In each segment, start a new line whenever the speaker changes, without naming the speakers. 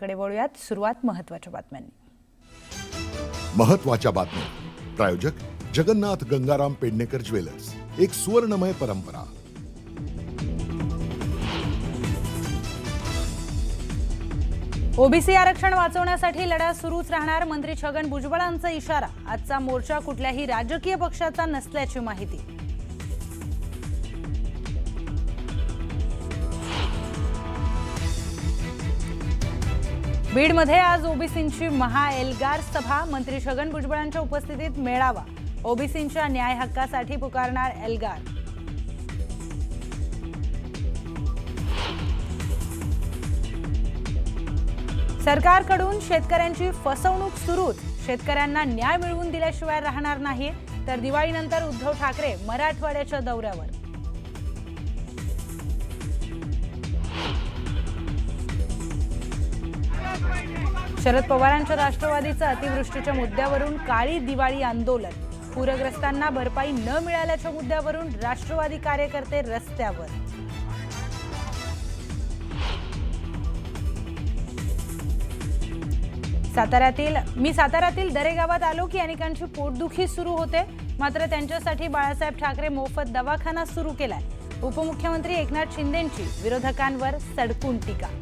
कडे वळूयात. सुरुवात महत्त्वाच्या बातम्यांनी.
महत्त्वाच्या बातम्या. प्रायोजक जगन्नाथ गंगाराम पेडणेकर ज्वेलर्स, एक सुवर्णमय परंपरा.
ओबीसी आरक्षण वाचवण्यासाठी लढा सुरूच राहणार. मंत्री छगन भुजबळांचा इशारा. आजचा मोर्चा कुठल्याही राजकीय पक्षाचा नसल्याची माहिती. बीडमध्ये आज ओबीसींची महाएल्गार सभा. मंत्री छगन भुजबळांच्या उपस्थितीत मेळावा. ओबीसींच्या न्याय हक्कासाठी पुकारणार एल्गार. सरकारकडून शेतकऱ्यांची फसवणूक सुरूच. शेतकऱ्यांना न्याय मिळवून दिल्याशिवाय राहणार नाही. तर दिवाळीनंतर उद्धव ठाकरे मराठवाड्याच्या दौऱ्यावर. शरद पवारांच्या राष्ट्रवादीचं अतिवृष्टीच्या मुद्द्यावरून काळी दिवाळी आंदोलन. पूरग्रस्तांना भरपाई न मिळाल्याच्या मुद्द्यावरून राष्ट्रवादी कार्यकर्ते रस्त्यावर. साताऱ्यातील दरेगावात आलो की अनेकांची पोटदुखी सुरू होते. मात्र त्यांच्यासाठी बाळासाहेब ठाकरे मोफत दवाखाना सुरू केलाय. उपमुख्यमंत्री एकनाथ शिंदेंची विरोधकांवर सडकून टीका.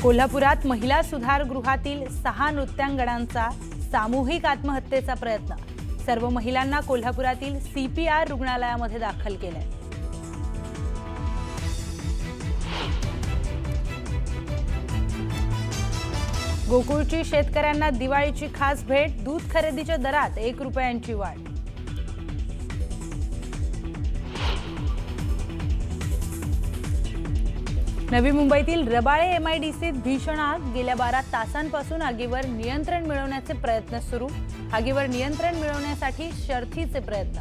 कोल्हापुरात महिला सुधारगृहातील 6 नृत्यांगनांचा सामूहिक आत्महत्येचा प्रयत्न. सर्व महिलांना कोल्हापुरातील CPR रुग्णालयामध्ये दाखल केलंय. गोकुळची शेतकऱ्यांना दिवाळीची खास भेट. दूध खरेदीच्या दरात 1 रुपयांची वाढ. नवी मुंबईतील रबाळे MIDCत भीषण आग. गेल्या 12 तासांपासून आगीवर नियंत्रण मिळवण्याचे प्रयत्न सुरू. आगीवर नियंत्रण मिळवण्यासाठी शर्थीचे प्रयत्न.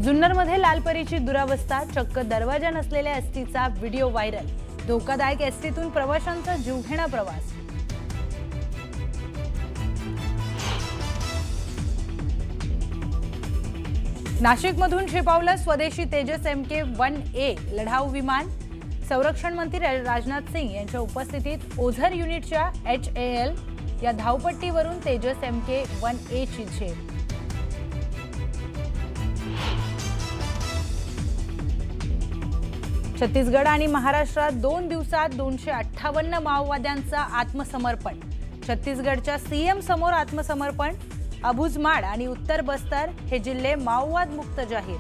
जुन्नरमध्ये लालपरीची दुरावस्था. चक्क दरवाजा नसलेल्या एसटीचा व्हिडिओ व्हायरल. धोकादायक एसटीतून प्रवाशांचा जीवघेणा प्रवास. नाशिकमधून झेपावलं स्वदेशी तेजस MK-1A लढाऊ विमान. संरक्षण मंत्री राजनाथ सिंह यांच्या उपस्थितीत ओझर युनिटच्या HAL या धावपट्टीवरून तेजस MK-1A ची झेप. छत्तीसगड आणि महाराष्ट्रात 2 दिवसात 258 माओवाद्यांचं आत्मसमर्पण. छत्तीसगडच्या CM समोर आत्मसमर्पण. अबुझमाड आणि उत्तर बस्तर हे जिल्हे माओवाद मुक्त जाहीर.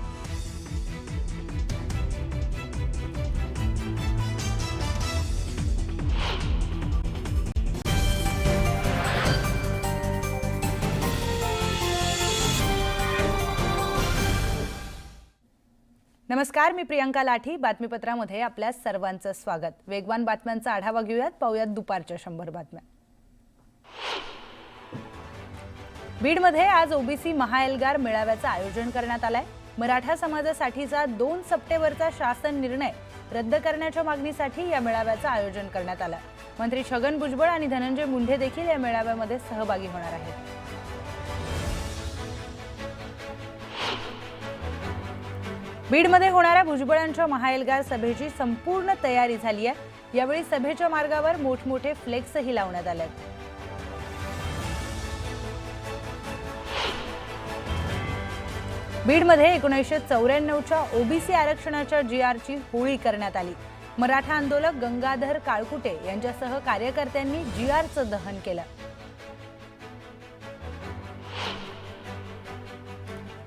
नमस्कार, मी प्रियंका लाठी. बातमीपत्रामध्ये आपल्या सर्वांचं स्वागत. वेगवान बातम्यांचा आढावा घेऊयात. पाहूयात दुपारच्या 100 बातम्या. बीडमध्ये आज ओबीसी महाएल्गार मेळाव्याचं आयोजन करण्यात आलंय. मराठा समाजासाठीचा 2 सप्टेंबरचा शासन निर्णय रद्द करण्याच्या मागणीसाठी या मेळाव्याचं आयोजन करण्यात आलं. मंत्री छगन भुजबळ आणि धनंजय मुंडे देखील या मेळाव्यामध्ये सहभागी होणार आहेत. बीडमध्ये होणाऱ्या भुजबळांच्या महाएल्गार सभेची संपूर्ण तयारी झाली आहे. यावेळी सभेच्या मार्गावर मोठमोठे फ्लेक्सही लावण्यात आले आहेत. बीडमध्ये 1994च्या ओबीसी आरक्षणाच्या GRची होळी करण्यात आली. मराठा आंदोलक गंगाधर काळकुटे यांच्यासह कार्यकर्त्यांनी GRचं दहन केलं.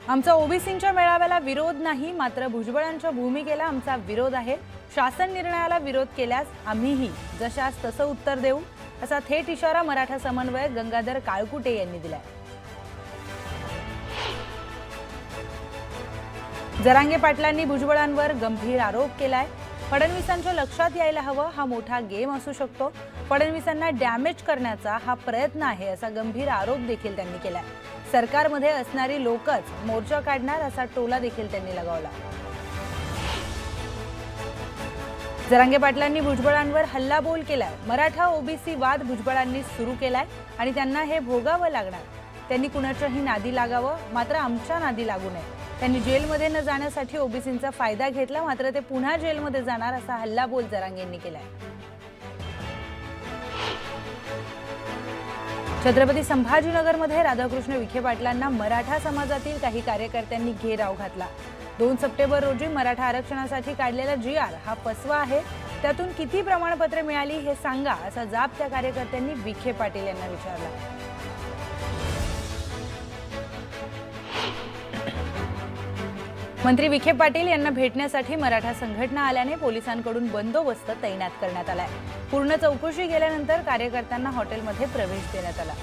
आमचा ओबीसींच्या मेळाव्याला विरोध नाही, मात्र भुजबळांच्या भूमिकेला आमचा विरोध आहे. शासन निर्णयाला विरोध केल्यास आम्हीही जशास तसं उत्तर देऊ, असा थेट इशारा मराठा समन्वयक गंगाधर काळकुटे यांनी दिलाय. जरांगे पाटलांनी भुजबळांवर गंभीर आरोप केलाय. फडणवीसांच्या लक्षात यायला हवं, हा मोठा गेम असू शकतो. फडणवीसांना डॅमेज करण्याचा हा प्रयत्न आहे, असा गंभीर आरोप देखील त्यांनी केलाय. सरकारमध्ये असणारी लोकच मोर्चा काढणार, असा टोला देखील त्यांनी लगावला. जरांगे पाटलांनी भुजबळांवर हल्लाबोल केलाय. मराठा ओबीसी वाद भुजबळांनी सुरू केलाय आणि त्यांना हे भोगावं लागणार. त्यांनी कुणाच्याही नादी लागावं, मात्र आमच्या नादी लागू नये. त्यांनी जेलमध्ये न जाण्यासाठी ओबीसींचा फायदा घेतला, मात्र ते पुन्हा जेलमध्ये जाणार असा हल्लाबोल जरांगेंनी केलाय. छत्रपती संभाजीनगरमध्ये राधाकृष्ण विखे पाटलांना मराठा समाजातील काही कार्यकर्त्यांनी घेराव घातला. 2 सप्टेंबर रोजी मराठा आरक्षणासाठी काढलेला GR हा फसवा आहे, त्यातून किती प्रमाणपत्रे मिळाली हे सांगा असा जाब त्या कार्यकर्त्यांनी विखे पाटील यांना विचारला. मंत्री विखे पाटील यांना भेटण्यासाठी मराठा संघटना आल्याने पोलिसांकडून बंदोबस्त तैनात करण्यात आलाय. पूर्ण चौकशी केल्यानंतर कार्यकर्त्यांना हॉटेलमध्ये प्रवेश देण्यात आला.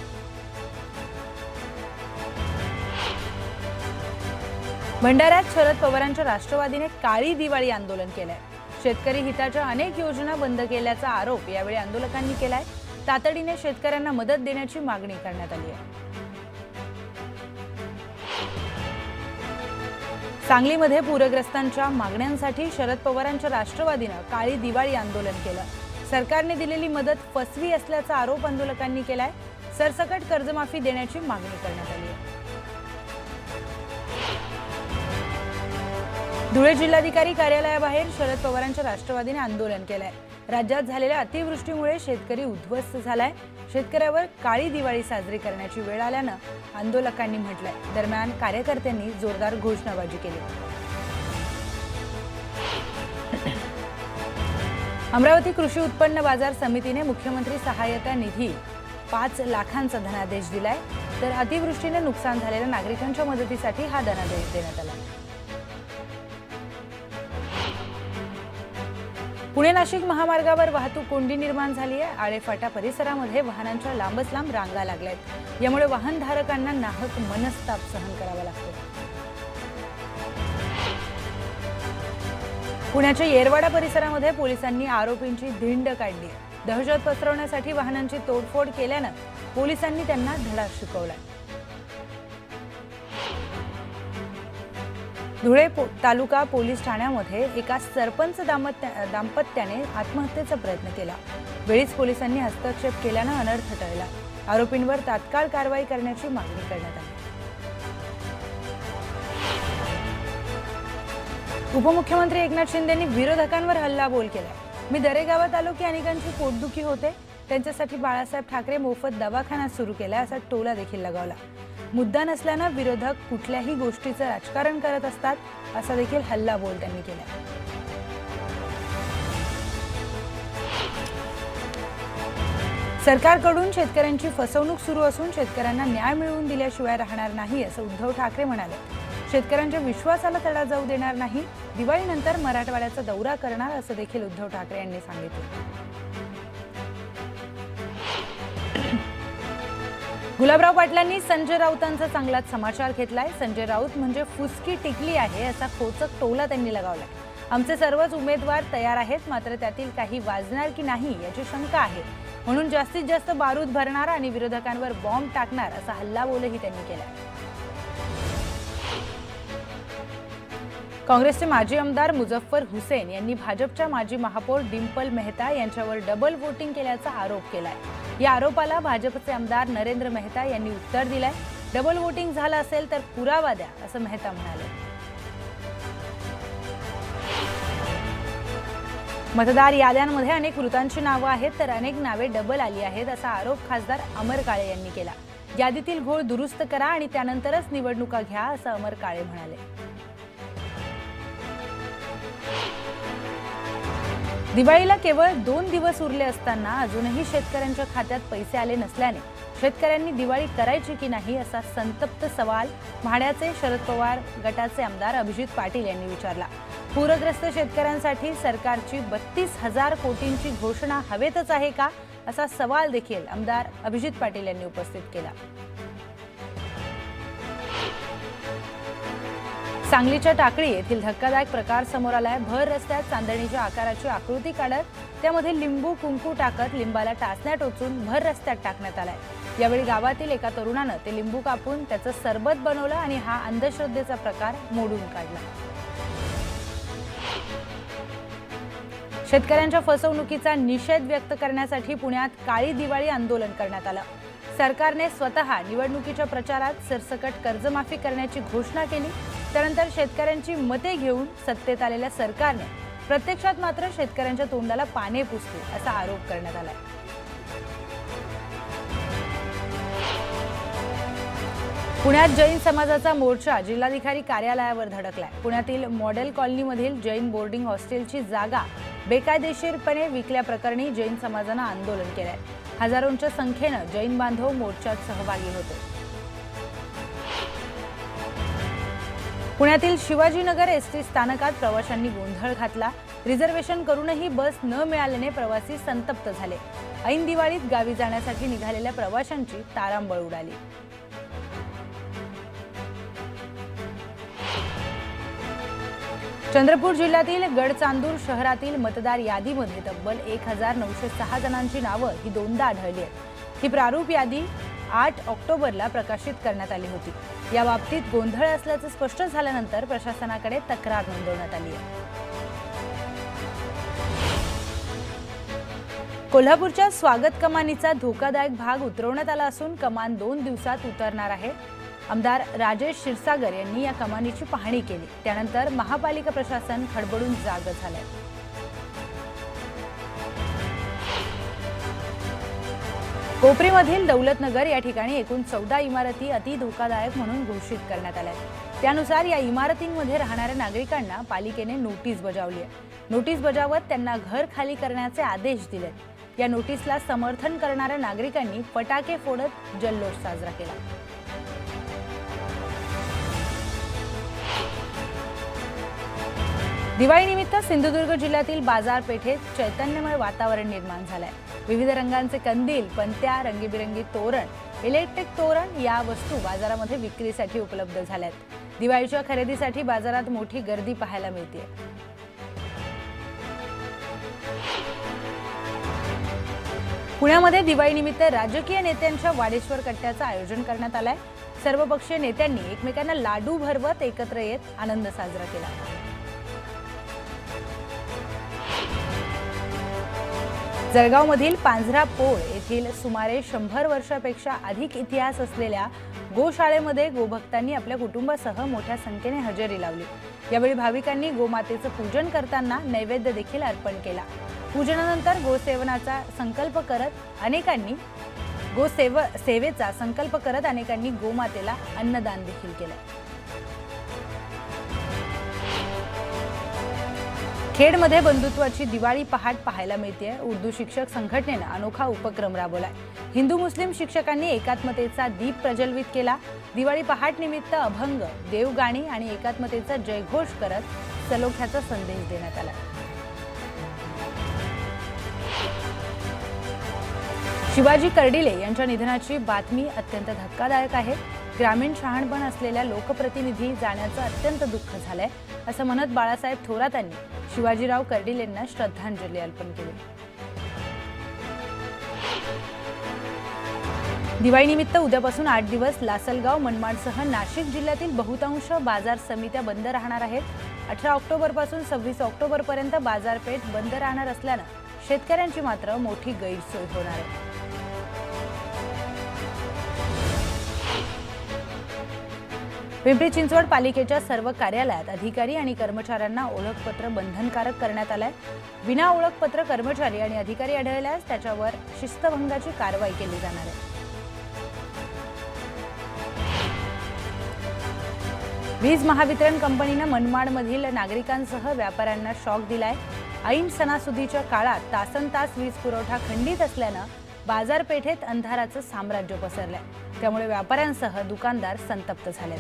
भंडाऱ्यात शरद पवारांच्या राष्ट्रवादीने काळी दिवाळी आंदोलन केलंय. शेतकरी हिताच्या अनेक योजना बंद केल्याचा आरोप यावेळी आंदोलकांनी केलाय. तातडीने शेतकऱ्यांना मदत देण्याची मागणी करण्यात आली आहे. सांगलीमध्ये पूरग्रस्तांच्या मागण्यांसाठी शरद पवारांच्या राष्ट्रवादीनं काळी दिवाळी आंदोलन केलं. सरकारने दिलेली मदत फसवी असल्याचा आरोप आंदोलकांनी केलाय. सरसकट कर्जमाफी देण्याची मागणी करण्यात आली आहे. धुळे जिल्हाधिकारी कार्यालयाबाहेर शरद पवारांच्या राष्ट्रवादीने आंदोलन केलंय. राज्यात झालेल्या अतिवृष्टीमुळे शेतकरी उद्ध्वस्त झालाय. शेतकऱ्यावर काळी दिवाळी साजरी करण्याची वेळ आल्यानं आंदोलकांनी म्हटलंय. दरम्यान कार्यकर्त्यांनी जोरदार घोषणाबाजी केली. अमरावती कृषी उत्पन्न बाजार समितीने मुख्यमंत्री सहाय्यता निधी 5 लाखांचा धनादेश दिलाय. तर अतिवृष्टीने नुकसान झालेल्या नागरिकांच्या मदतीसाठी हा धनादेश देण्यात आला. पुणे नाशिक महामार्गावर वाहतूक कोंडी निर्माण झाली आहे. आळेफाटा परिसरामध्ये वाहनांच्या लांबच लांब रांगा लागल्यात. यामुळे वाहनधारकांना नाहक मनस्ताप सहन करावा लागतो. पुण्याच्या येरवाडा परिसरामध्ये पोलिसांनी आरोपींची धिंड काढली आहे. दहशत पसरवण्यासाठी वाहनांची तोडफोड केल्यानं पोलिसांनी त्यांना धडा शिकवलाय. धुळे तालुका पोलीस ठाण्यामध्ये एका सरपंच दाम्पत्याने आत्महत्येचा प्रयत्न केला. वेळीच पोलिसांनी हस्तक्षेप केल्यानं अनर्थ टळला. आरोपींवर तात्काळ कारवाई करण्याची मागणी करण्यात आली. उपमुख्यमंत्री एकनाथ शिंदेंनी विरोधकांवर हल्लाबोल केला. मी दरेगावात आलो की अनेकांची पोटदुखी होते, त्यांच्यासाठी बाळासाहेब ठाकरे मोफत दवाखाना सुरू केला असा टोला देखील लगावला. मुद्दा नसल्यानं विरोधक कुठल्याही गोष्टीचं राजकारण करत असतात असा देखील हल्लाबोल त्यांनी केला. सरकारकडून शेतकऱ्यांची फसवणूक सुरू असून शेतकऱ्यांना न्याय मिळवून दिल्याशिवाय राहणार नाही असं उद्धव ठाकरे म्हणाले. शेतकऱ्यांच्या विश्वासाला तडा जाऊ देणार नाही. दिवाळीनंतर मराठवाड्याचा दौरा करणार असं देखील उद्धव ठाकरे यांनी सांगितलं. गुलाबराव पाटलांनी संजय राऊतांचा चांगलाच समाचार घेतलाय. संजय राऊत म्हणजे फुसकी टिकली आहे असा खोचक टोला त्यांनी लगावलाय. आमचे सर्वच उमेदवार तयार आहेत, मात्र त्यातील काही वाजणार की नाही याची शंका आहे, म्हणून जास्तीत जास्त बारूद भरणार आणि विरोधकांवर बॉम्ब टाकणार असा हल्लाबोलही त्यांनी केलाय. काँग्रेसचे माजी आमदार मुझफ्फर हुसेन यांनी भाजपच्या माजी महापौर डिंपल मेहता यांच्यावर डबल वोटिंग केल्याचा आरोप केलाय. या आरोपाला भाजपचे आमदार नरेंद्र मेहता यांनी उत्तर दिलंय. डबल वोटिंग झालं असेल तर पुरावा द्या असं मेहता म्हणाले. मतदार याद्यांमध्ये अनेक मृतांची नावं आहेत तर अनेक नावे डबल आली आहेत असा आरोप खासदार अमर काळे यांनी केला. यादीतील घोळ दुरुस्त करा आणि त्यानंतरच निवडणुका घ्या असं अमर काळे म्हणाले. दिवाळीला केवळ 2 दिवस उरले असताना अजूनही शेतकऱ्यांच्या खात्यात पैसे आले नसल्याने शेतकऱ्यांनी दिवाळी करायची की नाही असा संतप्त सवाल म्हाड्याचे शरद पवार गटाचे आमदार अभिजित पाटील यांनी विचारला. पूरग्रस्त शेतकऱ्यांसाठी सरकारची 32,000 कोटींची घोषणा हवेतच आहे का असा सवाल देखील आमदार अभिजित पाटील यांनी उपस्थित केला. सांगलीच्या टाकळी येथील धक्कादायक प्रकार समोर आलाय. भर रस्त्यात चांदणीच्या आकाराची आकृती काढत त्यामध्ये लिंबू कुंकू टाकत लिंबाला टाचण्या टोचून भर रस्त्यात टाकण्यात आलाय. यावेळी गावातील एका तरुणानं ते लिंबू कापून त्याचं सरबत बनवलं आणि हा अंधश्रद्धेचा प्रकार मोडून काढला. शेतकऱ्यांच्या फसवणुकीचा निषेध व्यक्त करण्यासाठी पुण्यात काळी दिवाळी आंदोलन करण्यात आलं. सरकारने स्वतः निवडणुकीच्या प्रचारात सरसकट कर्जमाफी करण्याची घोषणा केली। त्यानंतर शेतकऱ्यांची मते घेऊन सत्तेत आलेल्या सरकारने प्रत्यक्षात मात्र शेतकऱ्यांच्या तोंडाला पाने पुसली असा आरोप करण्यात आलाय। पुण्यात जैन समाजाचा मोर्चा जिल्हाधिकारी कार्यालयावर धडकलाय। पुण्यातील मॉडेल कॉलनीमधील जैन बोर्डिंग हॉस्टेलची जागा बेकायदेशीरपणे विकल्याप्रकरणी जैन समाजाने आंदोलन केलंय। हजारोंच्या संख्येने जैन बांधव मोर्चात सहभागी होते। पुण्यातील शिवाजीनगर एसटी स्थानकात प्रवाशांनी गोंधळ घातला। रिझर्वेशन करूनही बस न मिळाल्याने प्रवासी संतप्त झाले। ऐन दिवाळीत गावी जाण्यासाठी निघालेल्या प्रवाशांची तारांबळ उडाली। चंद्रपूर जिल्ह्यातील गडचांदूर शहरातील मतदार यादीमध्ये तब्बल 1906 जणांची नावं ही दोनदा आढळली आहेत। ही प्रारूप यादी 8 ऑक्टोबरला प्रकाशित करण्यात आली होती। या बाबतीत गोंधळ असल्याचं स्पष्ट झाल्यानंतर प्रशासनाकडे तक्रार नोंदवण्यात आली आहे। कोल्हापूरच्या स्वागत कमानीचा धोकादायक भाग उतरवण्यात आला असून कमान 2 दिवसात उतरणार आहे। आमदार राजेश क्षीरसागर यांनी या कमानीची पाहणी केली। त्यानंतर महापालिका प्रशासन खडबडून जाग झालंय। कोपरीमधील दौलतनगर या ठिकाणी एकूण 14 इमारती अति धोकादायक म्हणून घोषित करण्यात आल्या आहेत। त्यानुसार या इमारतींमध्ये राहणाऱ्या नागरिकांना पालिकेने नोटीस बजावली आहे। नोटीस बजावत त्यांना घर खाली करण्याचे आदेश दिले। या नोटीसला समर्थन करणाऱ्या नागरिकांनी फटाके फोडत जल्लोष साजरा केला। दिवाळीनिमित्त सिंधुदुर्ग जिल्ह्यातील बाजारपेठेत चैतन्यमय वातावरण निर्माण झालंय। विविध रंगांचे कंदील, पणत्या, रंगीबिरंगी तोरण, इलेक्ट्रिक तोरण या वस्तू बाजारामध्ये विक्रीसाठी उपलब्ध झाल्यात। दिवाळीच्या खरेदीसाठी बाजारात मोठी गर्दी पाहायला मिळते। पुण्यामध्ये दिवाळीनिमित्त राजकीय नेत्यांच्या वाडेश्वर कट्ट्याचं आयोजन करण्यात आलंय। सर्वपक्षीय नेत्यांनी एकमेकांना लाडू भरवत एकत्र येत आनंद साजरा केला। जळगावमधील पांझरापोळ येथील सुमारे 100 वर्षापेक्षा अधिक इतिहास असलेल्या गोशाळेमध्ये गोभक्तांनी आपल्या कुटुंबासह मोठ्या संख्येने हजेरी लावली। यावेळी भाविकांनी गोमातेचं पूजन करताना नैवेद्य देखील अर्पण केला। पूजनानंतर गोसेवेचा संकल्प करत अनेकांनी गोमातेला अन्नदान देखील केलं। खेडमध्ये बंधुत्वाची दिवाळी पहाट पाहायला मिळते। उर्दू शिक्षक संघटनेने अनोखा उपक्रम राबवलाय। हिंदू मुस्लिम शिक्षकांनी एकात्मतेचा दीप प्रज्वलित केला। दिवाळी पहाट निमित्त अभंग, देवगाणी आणि एकात्मतेचा जयघोष करत सलोख्याचा संदेश देण्यात आला। शिवाजी कर्डिले यांच्या निधनाची बातमी अत्यंत धक्कादायक आहे। ग्रामीण शहाणपण असलेल्या लोकप्रतिनिधी जाण्याचं अत्यंत दुःख झालंय असं म्हणत बाळासाहेब थोरातांनी शिवाजीराव कर्डिलेंना श्रद्धांजली अर्पण केली। दिवाळीनिमित्त उद्यापासून 8 दिवस लासलगाव, मनमाडसह नाशिक जिल्ह्यातील बहुतांश बाजार समित्या बंद राहणार आहेत। 18 ऑक्टोबरपासून 26 ऑक्टोबरपर्यंत बाजारपेठ बंद राहणार असल्यानं शेतकऱ्यांची मात्र मोठी गैरसोय होणार आहे। पिंपरी चिंचवड पालिकेच्या सर्व कार्यालयात अधिकारी आणि कर्मचाऱ्यांना ओळखपत्र बंधनकारक करण्यात आलंय। विना ओळखपत्र कर्मचारी आणि अधिकारी आढळल्यास त्याच्यावर शिस्तभंगाची कारवाई केली जाणार आहे। वीज महावितरण कंपनीने मनमाडमधील नागरिकांसह व्यापाऱ्यांना शॉक दिलाय। ऐन सणासुदीच्या काळात तासनतास वीज पुरवठा खंडित असल्यानं बाजारपेठेत अंधाराचं साम्राज्य पसरलंय। त्यामुळे व्यापाऱ्यांसह दुकानदार संतप्त झालेत।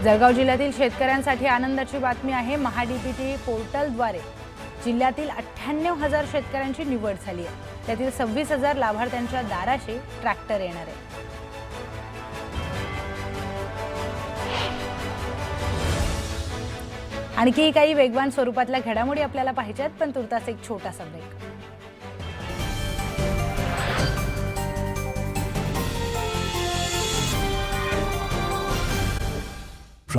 जळगाव जिल्ह्यातील शेतकऱ्यांसाठी आनंदाची बातमी आहे। महाडीबीटी पोर्टलद्वारे जिल्ह्यातील 98,000 शेतकऱ्यांची निवड झाली आहे। त्यातील 26,000 लाभार्थ्यांच्या दाराशी ट्रॅक्टर येणार आहे। आणखी काही वेगवान स्वरूपातल्या घडामोडी आपल्याला पाहिजेत, पण तुर्तास एक छोटासा ब्रेक।